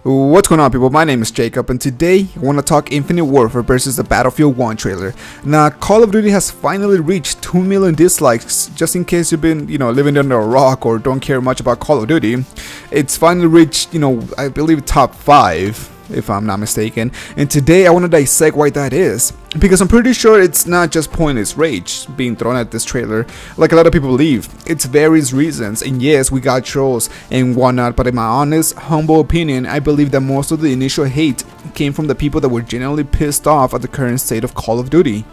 What's going on, people? My name is Jacob, and today I want to talk Infinite Warfare versus the Battlefield 1 trailer. Now, Call of Duty has finally reached 2 million dislikes. Just in case you've been, living under a rock or don't care much about Call of Duty, it's finally reached, I believe top 5. If I'm not mistaken. And today I want to dissect why that is, because I'm pretty sure it's not just pointless rage being thrown at this trailer like a lot of people believe. It's various reasons, and yes, we got trolls and whatnot, but in my honest, humble opinion, I believe that most of the initial hate came from the people that were genuinely pissed off at the current state of Call of Duty.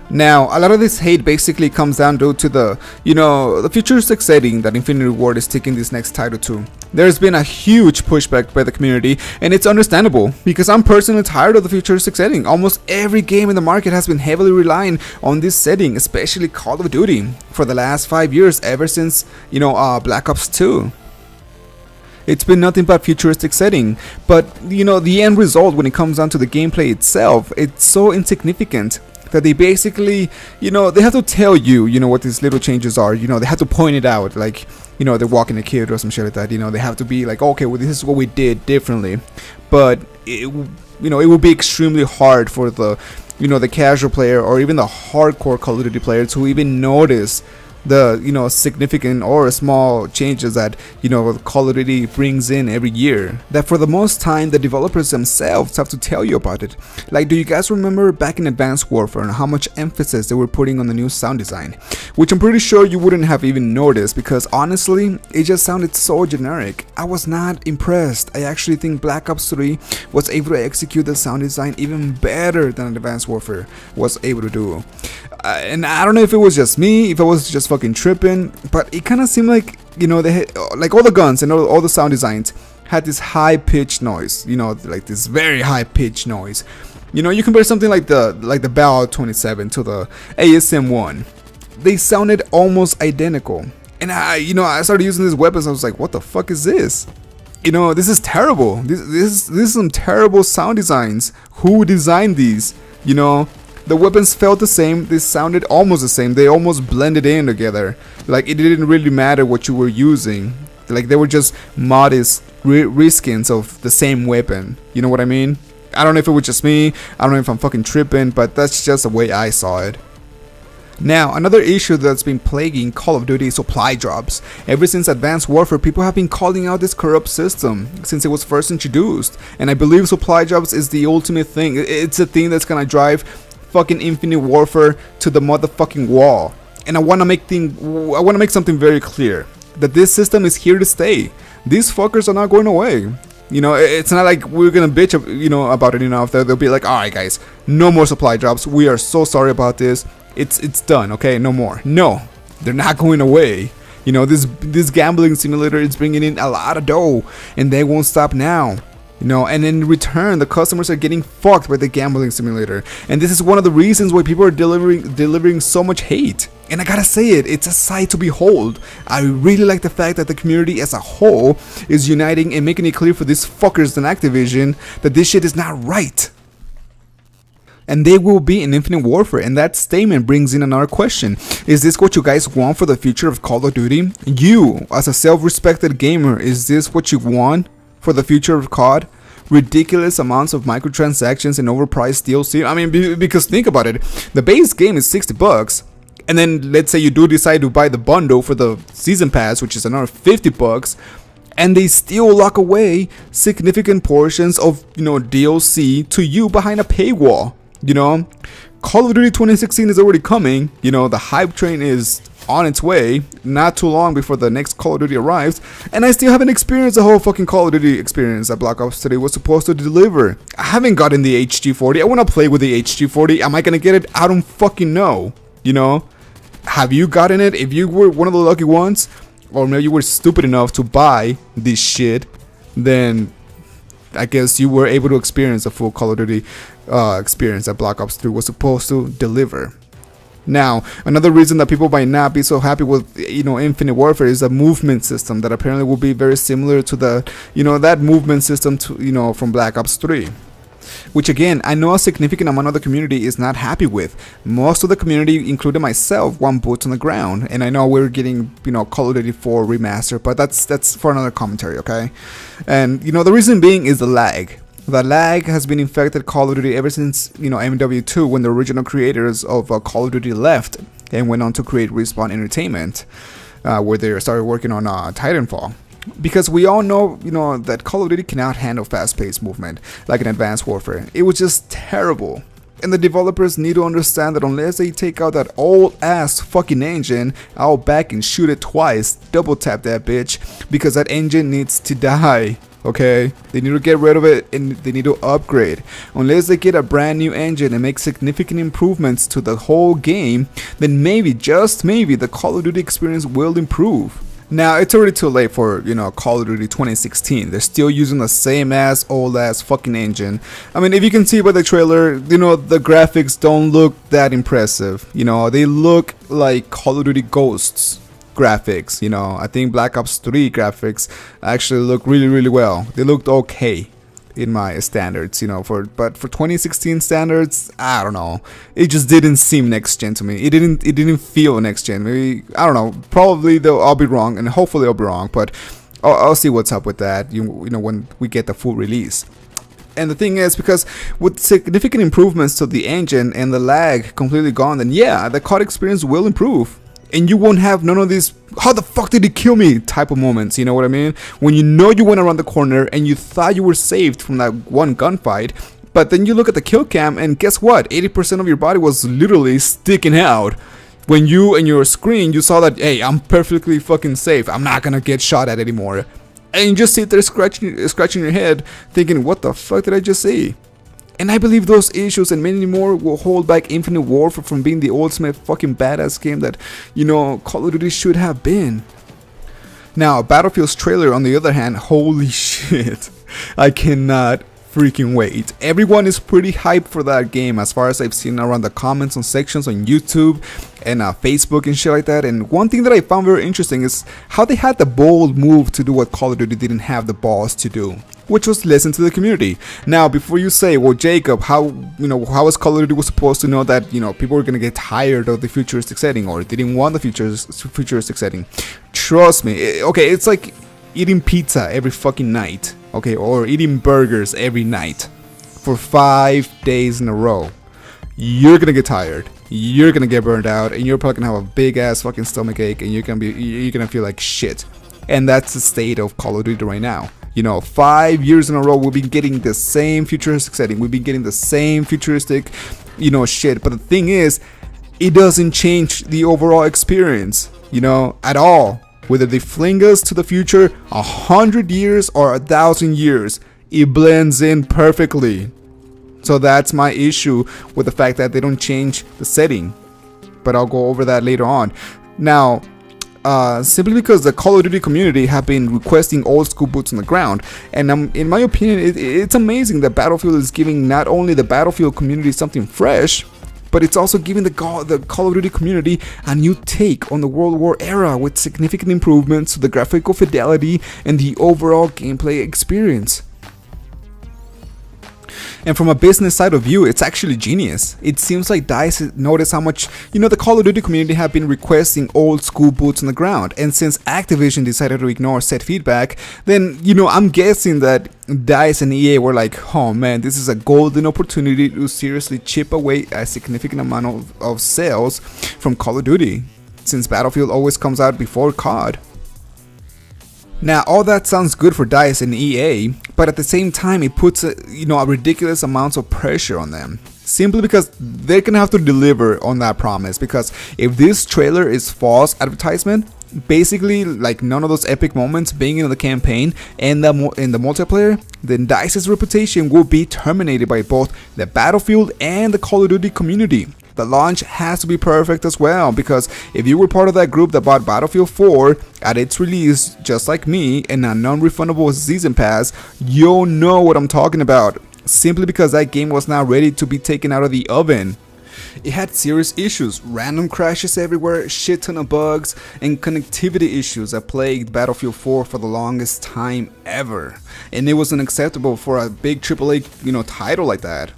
Now, a lot of this hate basically comes down to the futuristic setting that Infinity Ward is taking this next title to. There's been a huge pushback by the community, and it's understandable, because I'm personally tired of the futuristic setting. Almost every game in the market has been heavily relying on this setting, especially Call of Duty, for the last 5 years, ever since, Black Ops 2. It's been nothing but futuristic setting, but, the end result when it comes down to the gameplay itself, it's so insignificant that they basically, they have to tell you, what these little changes are. They have to point it out, like, they're walking a kid or some shit like that. They have to be like, okay, well, this is what we did differently. But it would be extremely hard for the, the casual player or even the hardcore Call of Duty player to even notice the significant or small changes that Call of Duty brings in every year, that for the most time the developers themselves have to tell you about it. Like, do you guys remember back in Advanced Warfare and how much emphasis they were putting on the new sound design, which I'm pretty sure you wouldn't have even noticed, because honestly it just sounded so generic. I was not impressed. I actually think Black Ops 3 was able to execute the sound design even better than Advanced Warfare was able to do. And I don't know if it was just me, if I was just fucking tripping, but it kind of seemed like, they had, like, all the guns and all the sound designs had this high-pitched noise, like this very high-pitched noise. You compare something like the Bell 27 to the ASM-1, they sounded almost identical. And I started using these weapons. I was like, what the fuck is this? This is terrible. This is some terrible sound designs. Who designed these? The weapons felt the same, they sounded almost the same, they almost blended in together. Like, it didn't really matter what you were using. Like, they were just modest reskins of the same weapon. You know what I mean? I don't know if it was just me, I don't know if I'm fucking tripping, but that's just the way I saw it. Now, another issue that's been plaguing Call of Duty is supply drops. Ever since Advanced Warfare, people have been calling out this corrupt system since it was first introduced. And I believe supply drops is the ultimate thing. It's a thing that's gonna drive fucking Infinite Warfare to the motherfucking wall. And I want to make something very clear, that this system is here to stay. These fuckers are not going away. It's not like we're gonna bitch about it enough that they'll be like, alright guys, no more supply drops, we are so sorry about this, it's done, okay, no more. No, they're not going away. This gambling simulator is bringing in a lot of dough, and they won't stop now. And in return, the customers are getting fucked by the gambling simulator. And this is one of the reasons why people are delivering so much hate. And I gotta say it's a sight to behold. I really like the fact that the community as a whole is uniting and making it clear for these fuckers in Activision that this shit is not right. And they will be in Infinite Warfare, and that statement brings in another question. Is this what you guys want for the future of Call of Duty? You, as a self-respected gamer, is this what you want for the future of COD? Ridiculous amounts of microtransactions and overpriced DLC. I mean, because think about it, the base game is $60, and then let's say you do decide to buy the bundle for the season pass, which is another $50, and they still lock away significant portions of DLC to you behind a paywall. Call of Duty 2016 is already coming. The hype train is on its way, not too long before the next Call of Duty arrives, and I still haven't experienced the whole fucking Call of Duty experience that Black Ops 3 was supposed to deliver. I haven't gotten the HG40. I want to play with the HG40. Am I gonna get it? I don't fucking know. Have you gotten it? If you were one of the lucky ones, or maybe you were stupid enough to buy this shit, then I guess you were able to experience the full Call of Duty experience that Black Ops 3 was supposed to deliver. Now, another reason that people might not be so happy with, Infinite Warfare is a movement system that apparently will be very similar to the, that movement system to, from Black Ops 3. which again, I know a significant amount of the community is not happy with. Most of the community, including myself, want boots on the ground, and I know we're getting, Call of Duty 4 remaster, but that's for another commentary, okay? And the reason being is the lag. The lag has been infected Call of Duty ever since, MW2, when the original creators of Call of Duty left and went on to create Respawn Entertainment, where they started working on Titanfall. Because we all know, that Call of Duty cannot handle fast-paced movement like in Advanced Warfare. It was just terrible. And the developers need to understand that unless they take out that old-ass fucking engine, I'll back and shoot it twice, double tap that bitch, because that engine needs to die. Okay, they need to get rid of it and they need to upgrade. Unless they get a brand new engine and make significant improvements to the whole game, then maybe, just maybe, the Call of Duty experience will improve. Now, it's already too late for, Call of Duty 2016. They're still using the same ass, old ass fucking engine. I mean, if you can see by the trailer, the graphics don't look that impressive. They look like Call of Duty Ghosts graphics. I think Black Ops 3 graphics actually look really, really well. They looked okay in my standards, but for 2016 standards, I don't know. It just didn't seem next gen to me. It didn't feel next gen. Maybe, I don't know. Probably though, I'll be wrong, and hopefully I'll be wrong. But I'll see what's up with that. When we get the full release. And the thing is, because with significant improvements to the engine and the lag completely gone, then yeah, the COD experience will improve. And you won't have none of these "how the fuck did he kill me" type of moments, you know what I mean? When you went around the corner and you thought you were saved from that one gunfight, but then you look at the kill cam and guess what? 80% of your body was literally sticking out. When you in your screen, you saw that, hey, I'm perfectly fucking safe. I'm not gonna get shot at anymore. And you just sit there scratching your head thinking, what the fuck did I just see? And I believe those issues and many more will hold back Infinite Warfare from being the ultimate fucking badass game that, Call of Duty should have been. Now, Battlefield's trailer, on the other hand, holy shit. I cannot freaking wait. Everyone is pretty hyped for that game as far as I've seen around the comments on sections on YouTube and Facebook and shit like that. And one thing that I found very interesting is how they had the bold move to do what Call of Duty didn't have the balls to do, which was listen to the community. Now, before you say, well, Jacob, how is Call of Duty was supposed to know that, people were going to get tired of the futuristic setting or they didn't want the futuristic setting? Trust me. Okay, it's like eating pizza every fucking night. Okay, or eating burgers every night for 5 days in a row. You're going to get tired. You're going to get burned out, and you're probably going to have a big ass fucking stomach ache, and you're going to feel like shit. And that's the state of Call of Duty right now. 5 years in a row, we've been getting the same futuristic setting. We've been getting the same futuristic, shit. But the thing is, it doesn't change the overall experience, at all. Whether they fling us to the future 100 years or 1,000 years, it blends in perfectly. So that's my issue with the fact that they don't change the setting. But I'll go over that later on. Now, simply because the Call of Duty community have been requesting old school boots on the ground, and in my opinion, it's amazing that Battlefield is giving not only the Battlefield community something fresh, but it's also giving the Call of Duty community a new take on the World War era with significant improvements to the graphical fidelity and the overall gameplay experience. And from a business side of view, it's actually genius. It seems like DICE noticed how much, the Call of Duty community have been requesting old school boots on the ground. And since Activision decided to ignore said feedback, then, I'm guessing that DICE and EA were like, oh man, this is a golden opportunity to seriously chip away a significant amount of sales from Call of Duty, since Battlefield always comes out before COD. Now, all that sounds good for DICE and EA, but at the same time, it puts a ridiculous amount of pressure on them. Simply because they're gonna have to deliver on that promise. Because if this trailer is false advertisement, basically like none of those epic moments being in the campaign and in the multiplayer, then DICE's reputation will be terminated by both the Battlefield and the Call of Duty community. The launch has to be perfect as well, because if you were part of that group that bought Battlefield 4 at its release, just like me, and a non-refundable season pass, you'll know what I'm talking about. Simply because that game was not ready to be taken out of the oven. it had serious issues, random crashes everywhere, shit ton of bugs, and connectivity issues that plagued Battlefield 4 for the longest time ever. And it wasn't acceptable for a big AAA, title like that.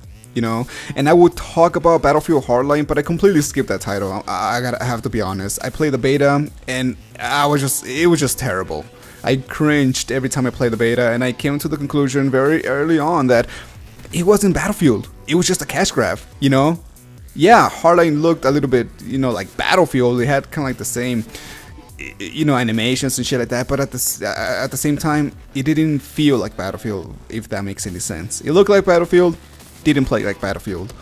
And I would talk about Battlefield Hardline, but I completely skipped that title. I have to be honest. I played the beta, and it was just terrible. I cringed every time I played the beta, and I came to the conclusion very early on that it wasn't Battlefield. It was just a cash grab, Yeah, Hardline looked a little bit, like Battlefield. It had kind of like the same, animations and shit like that, but at the same time, it didn't feel like Battlefield, if that makes any sense. It looked like Battlefield, didn't play like Battlefield.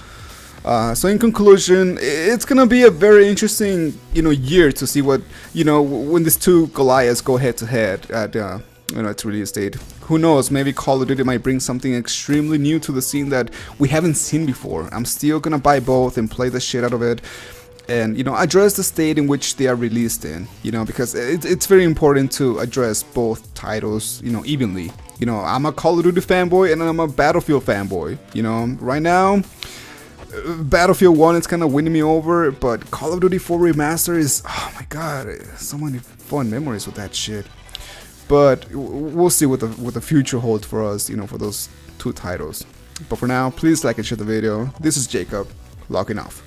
So in conclusion, it's gonna be a very interesting, year to see what, when these two Goliaths go head to head at, its release date. Who knows? Maybe Call of Duty might bring something extremely new to the scene that we haven't seen before. I'm still gonna buy both and play the shit out of it, and address the state in which they are released in. Because it's very important to address both titles, evenly. I'm a Call of Duty fanboy and I'm a Battlefield fanboy. Right now, Battlefield 1 is kind of winning me over, but Call of Duty 4 Remaster is, oh my god, so many fun memories with that shit. But we'll see what the future holds for us, for those two titles. But for now, please like and share the video. This is Jacob, logging off.